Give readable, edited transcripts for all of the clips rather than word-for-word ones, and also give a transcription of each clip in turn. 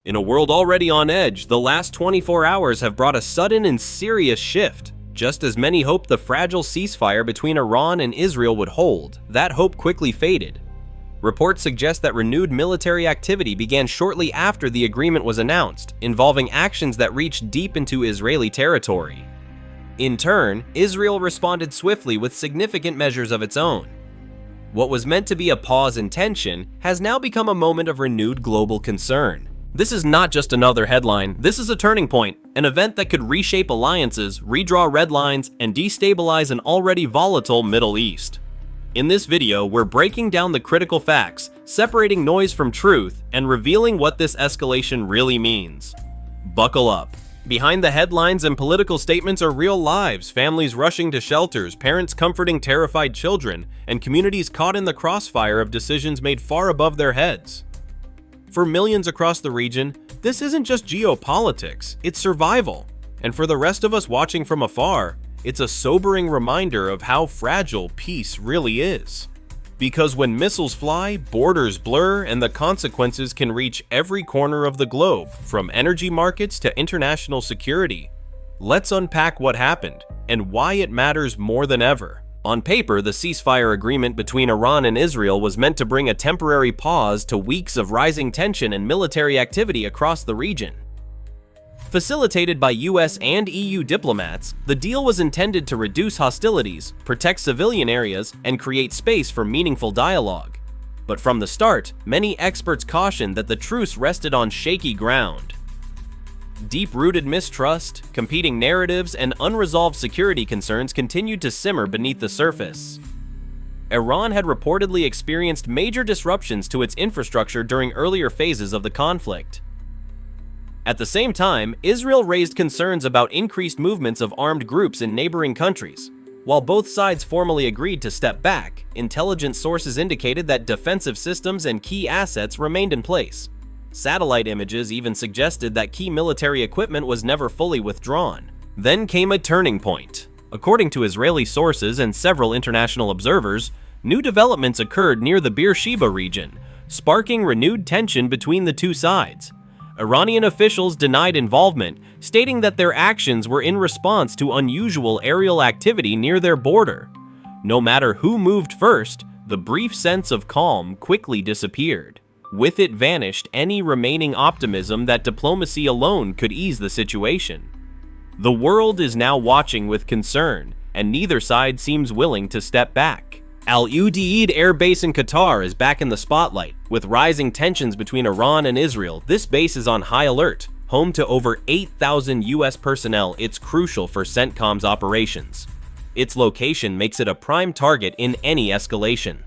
In a world already on edge, the last 24 hours have brought a sudden and serious shift. Just as many hoped the fragile ceasefire between Iran and Israel would hold, that hope quickly faded. Reports suggest that renewed military activity began shortly after the agreement was announced, involving actions that reached deep into Israeli territory. In turn, Israel responded swiftly with significant measures of its own. What was meant to be a pause in tension has now become a moment of renewed global concern. This is not just another headline, this is a turning point, an event that could reshape alliances, redraw red lines, and destabilize an already volatile Middle East. In this video, we're breaking down the critical facts, separating noise from truth, and revealing what this escalation really means. Buckle up. Behind the headlines and political statements are real lives, families rushing to shelters, parents comforting terrified children, and communities caught in the crossfire of decisions made far above their heads. For millions across the region, this isn't just geopolitics, it's survival. And for the rest of us watching from afar, it's a sobering reminder of how fragile peace really is. Because when missiles fly, borders blur, and the consequences can reach every corner of the globe, from energy markets to international security. Let's unpack what happened, and why it matters more than ever. On paper, the ceasefire agreement between Iran and Israel was meant to bring a temporary pause to weeks of rising tension and military activity across the region. Facilitated by US and EU diplomats, the deal was intended to reduce hostilities, protect civilian areas, and create space for meaningful dialogue. But from the start, many experts cautioned that the truce rested on shaky ground. Deep-rooted mistrust, competing narratives, and unresolved security concerns continued to simmer beneath the surface. Iran had reportedly experienced major disruptions to its infrastructure during earlier phases of the conflict. At the same time, Israel raised concerns about increased movements of armed groups in neighboring countries. While both sides formally agreed to step back, intelligence sources indicated that defensive systems and key assets remained in place. Satellite images even suggested that key military equipment was never fully withdrawn. Then came a turning point. According to Israeli sources and several international observers, new developments occurred near the Beersheba region, sparking renewed tension between the two sides. Iranian officials denied involvement, stating that their actions were in response to unusual aerial activity near their border. No matter who moved first, the brief sense of calm quickly disappeared. With it vanished any remaining optimism that diplomacy alone could ease the situation. The world is now watching with concern, and neither side seems willing to step back. Udeid Air Base in Qatar is back in the spotlight. With rising tensions between Iran and Israel, this base is on high alert. Home to over 8,000 US personnel, it's crucial for CENTCOM's operations. Its location makes it a prime target in any escalation.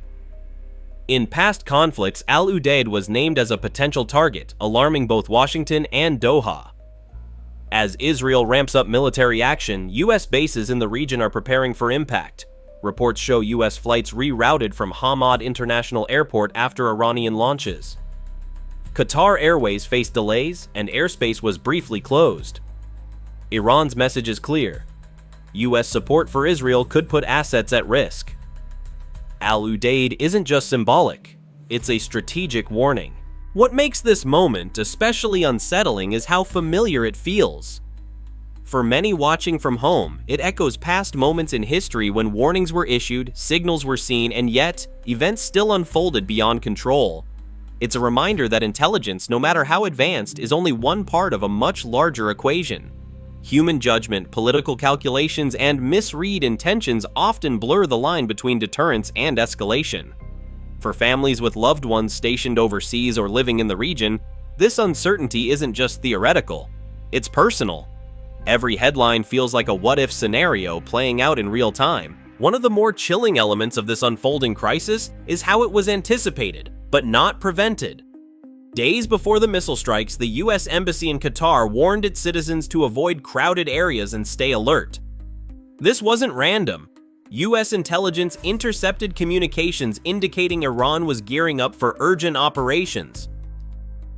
In past conflicts, Al Udeid was named as a potential target, alarming both Washington and Doha. As Israel ramps up military action, US bases in the region are preparing for impact. Reports show US flights rerouted from Hamad International Airport after Iranian launches. Qatar Airways faced delays, and airspace was briefly closed. Iran's message is clear. US support for Israel could put assets at risk. Al Udeid isn't just symbolic, it's a strategic warning. What makes this moment especially unsettling is how familiar it feels. For many watching from home, it echoes past moments in history when warnings were issued, signals were seen, and yet, events still unfolded beyond control. It's a reminder that intelligence, no matter how advanced, is only one part of a much larger equation. Human judgment, political calculations, and misread intentions often blur the line between deterrence and escalation. For families with loved ones stationed overseas or living in the region, this uncertainty isn't just theoretical, it's personal. Every headline feels like a what-if scenario playing out in real time. One of the more chilling elements of this unfolding crisis is how it was anticipated, but not prevented. Days before the missile strikes, the US Embassy in Qatar warned its citizens to avoid crowded areas and stay alert. This wasn't random. US intelligence intercepted communications indicating Iran was gearing up for urgent operations.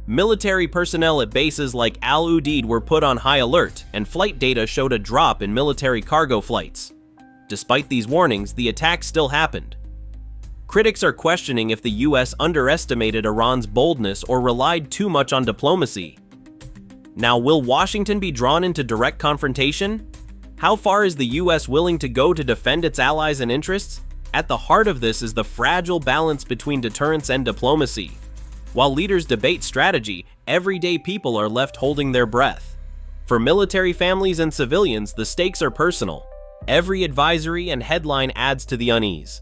Military personnel at bases like Al Udeid were put on high alert, and flight data showed a drop in military cargo flights. Despite these warnings, the attack still happened. Critics are questioning if the US underestimated Iran's boldness or relied too much on diplomacy. Now, will Washington be drawn into direct confrontation? How far is the US willing to go to defend its allies and interests? At the heart of this is the fragile balance between deterrence and diplomacy. While leaders debate strategy, everyday people are left holding their breath. For military families and civilians, the stakes are personal. Every advisory and headline adds to the unease.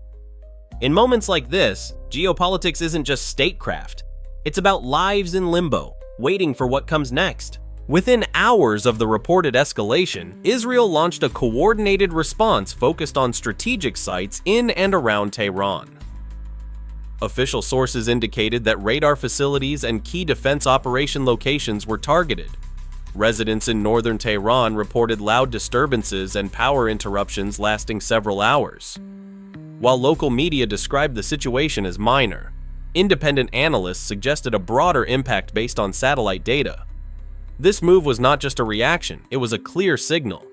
In moments like this, geopolitics isn't just statecraft. It's about lives in limbo, waiting for what comes next. Within hours of the reported escalation, Israel launched a coordinated response focused on strategic sites in and around Tehran. Official sources indicated that radar facilities and key defense operation locations were targeted. Residents in northern Tehran reported loud disturbances and power interruptions lasting several hours. While local media described the situation as minor, independent analysts suggested a broader impact based on satellite data. This move was not just a reaction, it was a clear signal.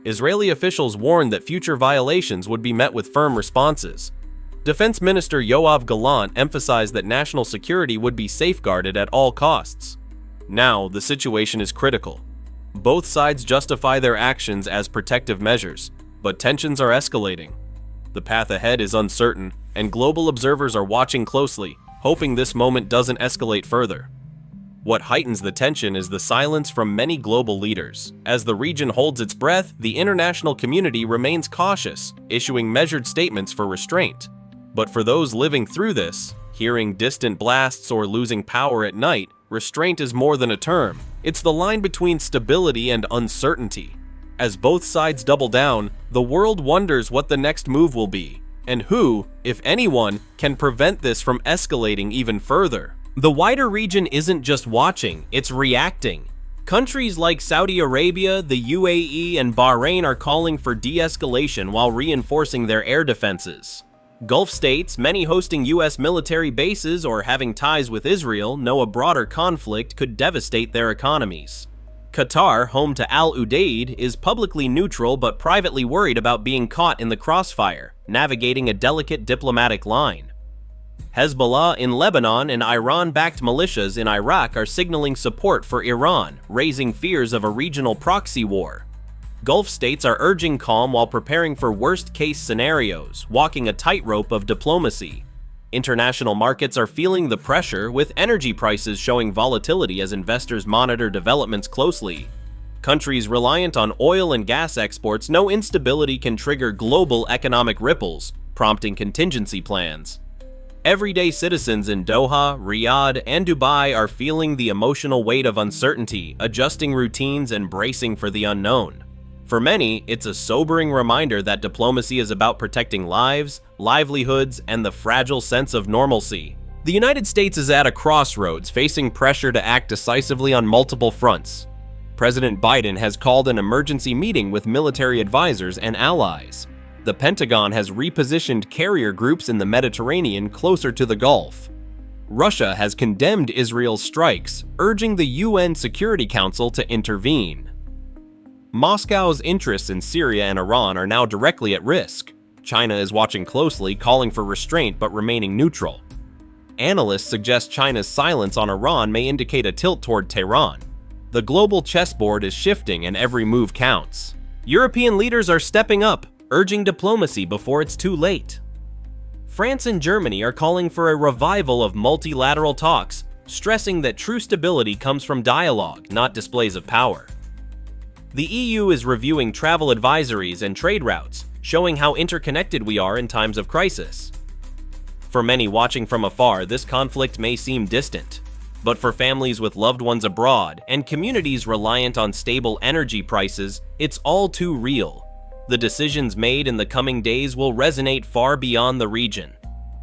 Israeli officials warned that future violations would be met with firm responses. Defense Minister Yoav Gallant emphasized that national security would be safeguarded at all costs. Now, the situation is critical. Both sides justify their actions as protective measures, but tensions are escalating. The path ahead is uncertain, and global observers are watching closely, hoping this moment doesn't escalate further. What heightens the tension is the silence from many global leaders. As the region holds its breath, the international community remains cautious, issuing measured statements for restraint. But for those living through this, hearing distant blasts or losing power at night, restraint is more than a term. It's the line between stability and uncertainty. As both sides double down, the world wonders what the next move will be, and who, if anyone, can prevent this from escalating even further. The wider region isn't just watching, it's reacting. Countries like Saudi Arabia, the UAE, and Bahrain are calling for de-escalation while reinforcing their air defenses. Gulf states, many hosting US military bases or having ties with Israel, know a broader conflict could devastate their economies. Qatar, home to Al Udeid, is publicly neutral but privately worried about being caught in the crossfire, navigating a delicate diplomatic line. Hezbollah in Lebanon and Iran-backed militias in Iraq are signaling support for Iran, raising fears of a regional proxy war. Gulf states are urging calm while preparing for worst-case scenarios, walking a tightrope of diplomacy. International markets are feeling the pressure, with energy prices showing volatility as investors monitor developments closely. Countries reliant on oil and gas exports know instability can trigger global economic ripples, prompting contingency plans. Everyday citizens in Doha, Riyadh, and Dubai are feeling the emotional weight of uncertainty, adjusting routines and bracing for the unknown. For many, it's a sobering reminder that diplomacy is about protecting lives, livelihoods, and the fragile sense of normalcy. The United States is at a crossroads, facing pressure to act decisively on multiple fronts. President Biden has called an emergency meeting with military advisors and allies. The Pentagon has repositioned carrier groups in the Mediterranean closer to the Gulf. Russia has condemned Israel's strikes, urging the UN Security Council to intervene. Moscow's interests in Syria and Iran are now directly at risk. China is watching closely, calling for restraint but remaining neutral. Analysts suggest China's silence on Iran may indicate a tilt toward Tehran. The global chessboard is shifting and every move counts. European leaders are stepping up, urging diplomacy before it's too late. France and Germany are calling for a revival of multilateral talks, stressing that true stability comes from dialogue, not displays of power. The EU is reviewing travel advisories and trade routes, showing how interconnected we are in times of crisis. For many watching from afar, this conflict may seem distant. But for families with loved ones abroad and communities reliant on stable energy prices, it's all too real. The decisions made in the coming days will resonate far beyond the region.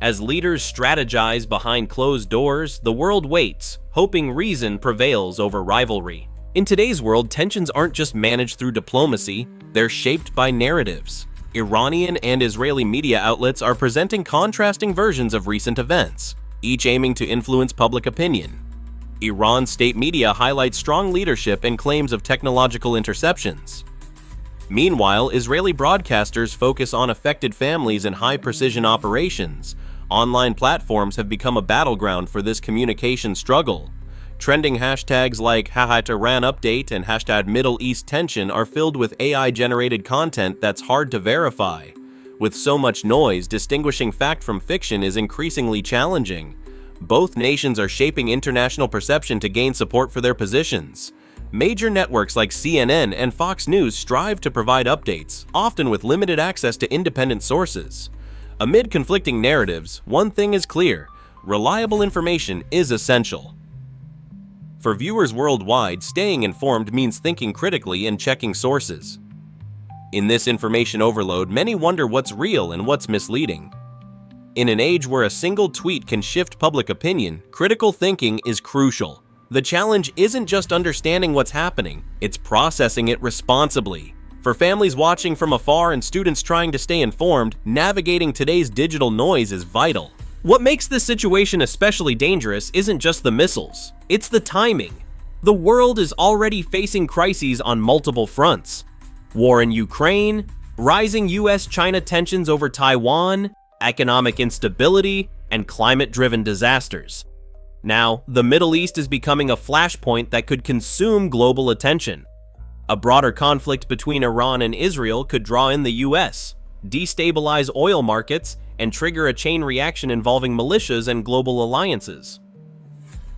As leaders strategize behind closed doors, the world waits, hoping reason prevails over rivalry. In today's world, tensions aren't just managed through diplomacy, they're shaped by narratives. Iranian and Israeli media outlets are presenting contrasting versions of recent events, each aiming to influence public opinion. Iran's state media highlights strong leadership and claims of technological interceptions. Meanwhile, Israeli broadcasters focus on affected families and high-precision operations. Online platforms have become a battleground for this communication struggle. Trending hashtags like #Tehran update and #Middle East tension are filled with AI-generated content that's hard to verify. With so much noise, distinguishing fact from fiction is increasingly challenging. Both nations are shaping international perception to gain support for their positions. Major networks like CNN and Fox News strive to provide updates, often with limited access to independent sources. Amid conflicting narratives, one thing is clear: reliable information is essential. For viewers worldwide, staying informed means thinking critically and checking sources. In this information overload, many wonder what's real and what's misleading. In an age where a single tweet can shift public opinion, critical thinking is crucial. The challenge isn't just understanding what's happening, it's processing it responsibly. For families watching from afar and students trying to stay informed, navigating today's digital noise is vital. What makes this situation especially dangerous isn't just the missiles, it's the timing. The world is already facing crises on multiple fronts. War in Ukraine, rising US-China tensions over Taiwan, economic instability, and climate-driven disasters. Now, the Middle East is becoming a flashpoint that could consume global attention. A broader conflict between Iran and Israel could draw in the US, destabilize oil markets, and trigger a chain reaction involving militias and global alliances.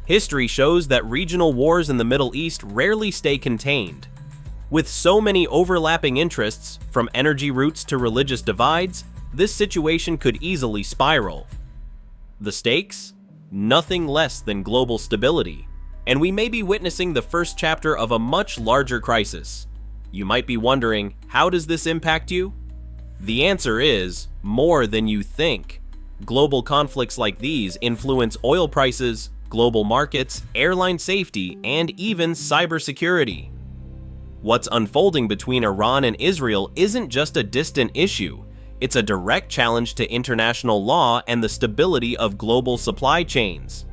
History shows that regional wars in the Middle East rarely stay contained. With so many overlapping interests, from energy routes to religious divides, this situation could easily spiral. The stakes? Nothing less than global stability. And we may be witnessing the first chapter of a much larger crisis. You might be wondering, how does this impact you? The answer is, more than you think. Global conflicts like these influence oil prices, global markets, airline safety, and even cybersecurity. What's unfolding between Iran and Israel isn't just a distant issue, it's a direct challenge to international law and the stability of global supply chains.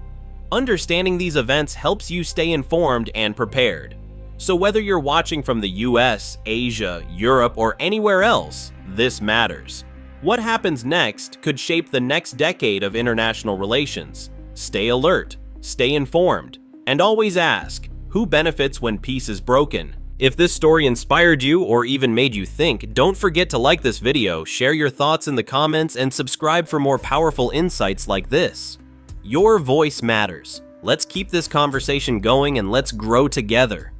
Understanding these events helps you stay informed and prepared. So whether you're watching from the US, Asia, Europe, or anywhere else, this matters. What happens next could shape the next decade of international relations. Stay alert, stay informed, and always ask, who benefits when peace is broken? If this story inspired you or even made you think, don't forget to like this video, share your thoughts in the comments, and subscribe for more powerful insights like this. Your voice matters. Let's keep this conversation going and let's grow together.